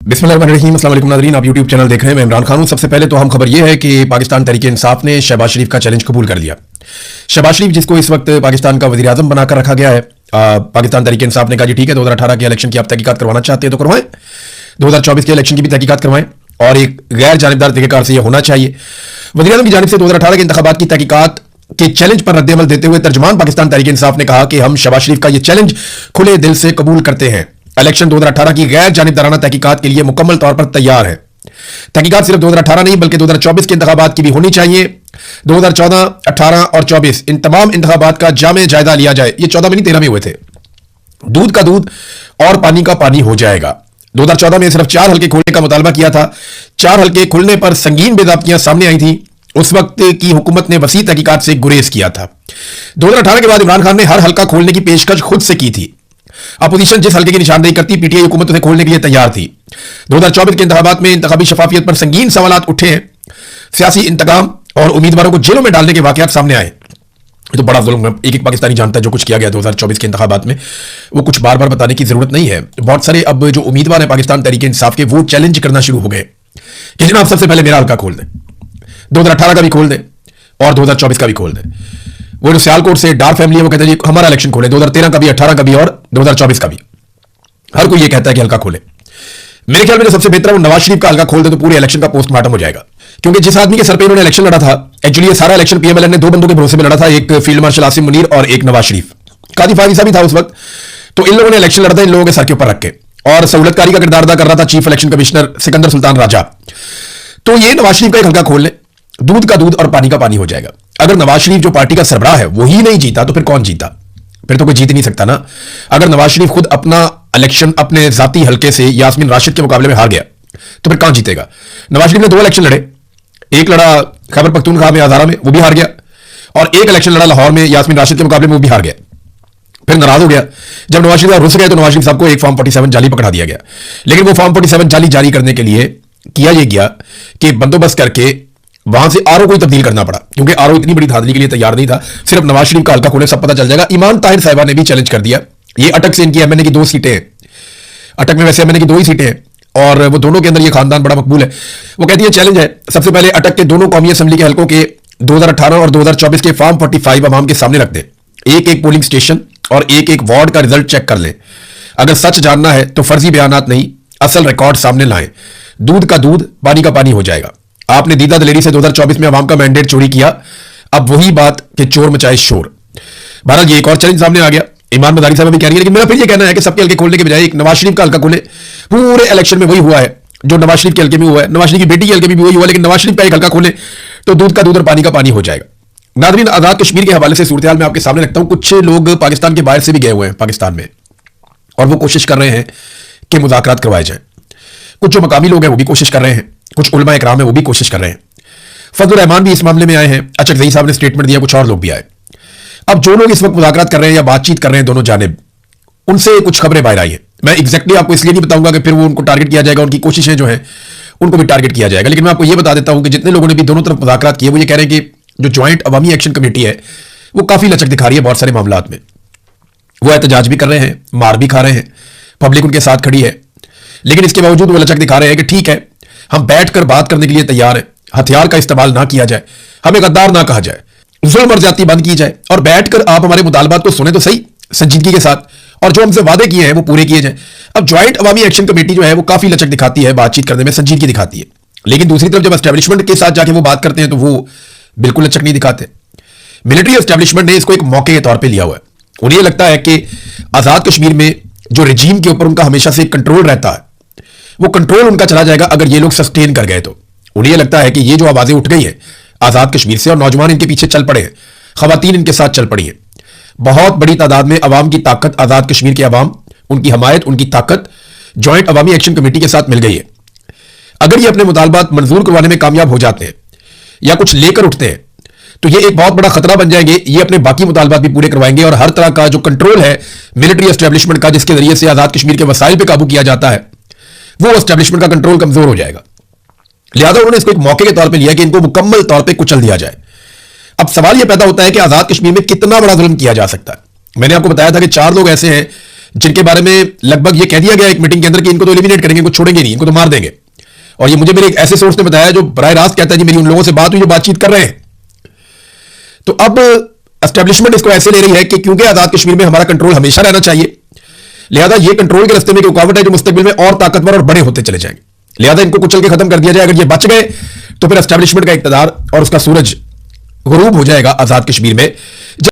बिस्मिल्लाहिर्रहमानिर्रहीम। अस्सलाम वालेकुम नाज़रीन, आप यूट्यूब चैनल देख रहे हैं। मैं इमरान खान हूं। सबसे पहले तो हम खबर यह है कि पाकिस्तान तहरीक इंसाफ ने शहबाज शरीफ का चैलेंज कबूल कर लिया। शहबाज शरीफ जिसको इस वक्त पाकिस्तान का वज़ीर आज़म बनाकर रखा गया है, पाकिस्तान तहरीक इंसाफ ने कहा जी ठीक है, 2018 के इलेक्शन की आप तहकीकात करवाना चाहते हैं तो करवाएं, 2024 के इलेक्शन की भी तहकीकात करवाएं और एक गैर जानिबदार तरीक़ेकार से यह होना चाहिए। वज़ीर आज़म की जानिब से 2018 के इंतखाबात की तहकीकात के चैलेंज पर रद्द-ए-अमल देते हुए तर्जुमान पाकिस्तान तहरीक इंसाफ ने कहा कि हम शहबाज शरीफ का यह चैलेंज खुले दिल से कबूल करते हैं। इलेक्शन 2018 की गैर जानिबदाराना तहकीकात के लिए मुकम्मल तौर पर तैयार है। तहकीकात सिर्फ 2018 नहीं बल्कि 2024 के इंतखाबात की भी होनी चाहिए। 2014, 18 और 24 इन तमाम इंतखाबात का जामे जायजा लिया जाए। ये 14 में नहीं 13 में हुए थे। दूध का दूध और पानी का पानी हो जाएगा। 2014 में सिर्फ 4 हल्के खोलने का मुतालबा किया था। 4 हल्के खुलने पर संगीन बेदाब्तियां सामने आई थी। उस वक्त की हुकूमत ने वसी तहकीकात से गुरेज किया था। 2018 के बाद इमरान खान ने हर हल्का खोलने की पेशकश खुद से की थी। अपोजिशन जिस हल्के की निशानदेही करती, पीटीआई हुकूमत उसे खोलने के लिए तैयार थी। 2024 के इंतखाबात में इंतखाबी शफाफियत पर संगीन सवालात उठे हैं। सियासी इंतकाम और उम्मीदवारों को जेलों में डालने के वाकयात सामने आए। ये तो बड़ा जुल्म है। एक पाकिस्तानी जानता है जो कुछ किया गया 2024 के इंतखाबात में। वो कुछ बार बार बताने की जरूरत नहीं है। बहुत सारे अब जो उम्मीदवार हैं पाकिस्तान तहरीक इंसाफ के, वो चैलेंज करना शुरू हो गए कि जनाब सबसे पहले मेरा हल्का खोल दें, 2018 का भी खोल दें और 2024 का भी खोल दें। वो जो सियालकोट से डार फैमिली है वो कहते हैं जी हमारा इलेक्शन खोले, 2013 का भी, 18 का भी और 2024 का भी। हर कोई ये कहता है कि हल्का खोले। मेरे ख्याल में जो सबसे बेहतर है वो नवाज शरीफ का हल्का खोल दे तो पूरे इलेक्शन का पोस्टमार्टम हो जाएगा। क्योंकि जिस आदमी के सर पे इन्होंने इलेक्शन लड़ा था, एक्चुअली ये सारा इलेक्शन पीएमएलएन ने 2 बंदों के भरोसे में लड़ा था, एक फील्ड मार्शल आसिम मुनीर और एक नवाज शरीफ। कादी फायदा भी था उस वक्त। तो इन लोगों ने इलेक्शन लड़ा था इन लोगों के सर के ऊपर रख के, और सहूलतकारी का किरदार अदा कर रहा था chief election commissioner Sikandar Sultan Raja. तो ये नवाज शरीफ का एक हल्का खोल ले, दूध का दूध और पानी का पानी हो जाएगा। अगर नवाज शरीफ जो पार्टी का सरबराह है वही नहीं जीता तो फिर कौन जीता? फिर तो कोई जीत नहीं सकता ना। अगर नवाज शरीफ खुद अपना इलेक्शन अपने जाती हल्के से यास्मीन राशिद के मुकाबले में हार गया तो फिर कौन जीतेगा? नवाज शरीफ ने 2 इलेक्शन लड़े। एक लड़ा खैबर पख्तूनख्वा में आधारा में, वो भी हार गया, और एक इलेक्शन लड़ा लाहौर में यास्मीन राशिद के मुकाबले में, वो भी हार गया। फिर नाराज हो गया। जब नवाज शरीफ रुस गए तो नवाज शरीफ साहब को एक फॉर्म 47 जाली पकड़ा दिया गया। लेकिन वो फॉर्म 47 जाली जारी करने के लिए किया यह गया कि बंदोबस्त करके वहां से आरओ को तब्दील करना पड़ा, क्योंकि आरओ इतनी बड़ी धांधली के लिए तैयार नहीं था। सिर्फ नवाज शरीफ का हल्का खोले सब पता चल जाएगा। ईमान ताहिर साहिबा ने भी चैलेंज कर दिया। ये अटक से इनकी एमएनए की 2 सीटें हैं। अटक में वैसे एमएनए की 2 ही सीटें हैं और वो दोनों के अंदर ये खानदान बड़ा मकबूल है। वो कहती है चैलेंज है, सबसे पहले अटक के दोनों कौमी असेंबली के हल्कों के 2018 और 2024 के फॉर्म 45 अवाम के सामने रख दें। एक एक पोलिंग स्टेशन और एक एक वार्ड का रिजल्ट चेक कर लें। अगर सच जानना है तो फर्जी बयानात नहीं, असल रिकॉर्ड सामने लाएं। दूध का दूध पानी का पानी हो जाएगा। आपने दीदा दलेरी से 2024 में अवाम का मैंडेट चोरी किया, अब वही बात कि चोर मचाए शोर। बहरहाल ये एक और चैलेंज सामने आ गया। ईमान मदारी साहब भी कह रही है, लेकिन मेरा फिर ये कहना है कि सबके हल्के खोलने के बजाय एक नवाज शरीफ का हल्का खोले। पूरे इलेक्शन में वही हुआ है जो नवाज शरीफ के हल्के में हुआ है, नवाज शरीफ की बेटी के हल्के में भी वही हुआ, लेकिन नवाज शरीफ का एक हल्का खोले तो दूध का दूध और पानी का पानी हो जाएगा। नाज़रीन, आजाद कश्मीर के हवाले से सूरत हाल मैं आपके सामने रखता हूं। कुछ लोग पाकिस्तान के बाहर से भी गए हुए हैं पाकिस्तान में, और वो कोशिश कर रहे हैं कि मुज़ाकरात करवाए जाए। कुछ जो मकामी लोग हैं वो भी कोशिश कर रहे हैं, कुछ उलमा इकराम है वो भी कोशिश कर रहे हैं। फजल रहमान भी इस मामले में आए हैं, अचक ज़ई साहब ने स्टेटमेंट दिया, कुछ और लोग भी आए। अब जो लोग इस वक्त मुज़ाकरात कर रहे हैं या बातचीत कर रहे हैं दोनों जानिब, उनसे कुछ खबरें बाहर आई हैं। मैं एग्जैक्टली आपको इसलिए नहीं बताऊंगा कि फिर वो उनको टारगेट किया जाएगा, उनकी कोशिशें जो हैं उनको भी टारगेट किया जाएगा। लेकिन मैं आपको ये बता देता हूं कि जितने लोगों ने भी दोनों तरफ मुज़ाकरात किए वो ये कह रहे हैं कि जो ज्वाइंट अवामी एक्शन कमेटी है वो काफी लचक दिखा रही है बहुत सारे मामलात में। वो एहतजाज भी कर रहे हैं, मार भी खा रहे हैं, पब्लिक उनके साथ खड़ी है, लेकिन इसके बावजूद वो लचक दिखा रहे हैं कि ठीक है हम बैठकर बात करने के लिए तैयार हैं, हथियार का इस्तेमाल ना किया जाए, हमें गद्दार ना कहा जाए, जुल्म और ज्यादती बंद की जाए, और बैठकर आप हमारे मुतालबात को सुने तो सही संजीदगी के साथ, और जो हमसे वादे किए हैं वो पूरे किए जाए। अब ज्वाइंट अवामी एक्शन कमेटी जो है वो काफी लचक दिखाती है, बातचीत करने में संजीदगी दिखाती है, लेकिन दूसरी तरफ जब एस्टेब्लिशमेंट के साथ जाके वो बात करते हैं तो वो बिल्कुल लचक नहीं दिखाते। मिलिट्री एस्टेब्लिशमेंट ने इसको एक मौके के तौर पर लिया हुआ है। उन्हें यह लगता है कि आजाद कश्मीर में जो रिजीम के ऊपर उनका हमेशा से कंट्रोल रहता है वो कंट्रोल उनका चला जाएगा अगर ये लोग सस्टेन कर गए तो। उन्हें लगता है कि ये जो आवाजें उठ गई हैं आजाद कश्मीर से और नौजवान इनके पीछे चल पड़े हैं, खवातीन इनके साथ चल पड़ी हैं, बहुत बड़ी तादाद में अवाम की ताकत, आजाद कश्मीर के अवाम, उनकी हमायत, उनकी ताकत ज्वाइंट अवामी एक्शन कमेटी के साथ मिल गई है। अगर ये अपने मुतालबात मंजूर करवाने में कामयाब हो जाते हैं या कुछ लेकर उठते हैं तो ये एक बहुत बड़ा खतरा बन जाएंगे। ये अपने बाकी मुतालबात भी पूरे करवाएंगे और हर तरह का जो कंट्रोल है मिलिट्री एस्टेब्लिशमेंट का, जिसके जरिए से आजाद कश्मीर के वसाइल पर काबू किया जाता है, वो एस्टेब्लिशमेंट का कंट्रोल कमजोर हो जाएगा। लिहाजा उन्होंने इसको एक मौके के तौर पे लिया कि इनको मुकम्मल तौर पे कुचल दिया जाए। अब सवाल यह पैदा होता है कि आजाद कश्मीर में कितना बड़ा जुल्म किया जा सकता है। मैंने आपको बताया था कि 4 लोग ऐसे हैं जिनके बारे में लगभग ये कह दिया गया एक मीटिंग के अंदर कि इनको तो एलिमिनेट करेंगे, इनको छोड़ेंगे नहीं, इनको तो मार देंगे। और ये मुझे मेरे एक ऐसे सोर्स ने बताया जो बराह रास्त कहता है जी मेरी उन लोगों से बात हुई जो बातचीत कर रहे हैं। तो अब एस्टेब्लिशमेंट इसको ऐसे ले रही है कि क्योंकि आजाद कश्मीर में हमारा कंट्रोल हमेशा रहना चाहिए, लिहाजा ये कंट्रोल के रास्ते में एक रुकावट है जो मुस्तकबिल में और ताकतवर और बड़े होते चले जाएंगे, लिहाजा इनको कुचल के खत्म कर दिया जाए। अगर ये बच गए तो फिर एस्टेब्लिशमेंट का इक्तदार और उसका सूरज गुरूब हो जाएगा आजाद कश्मीर में।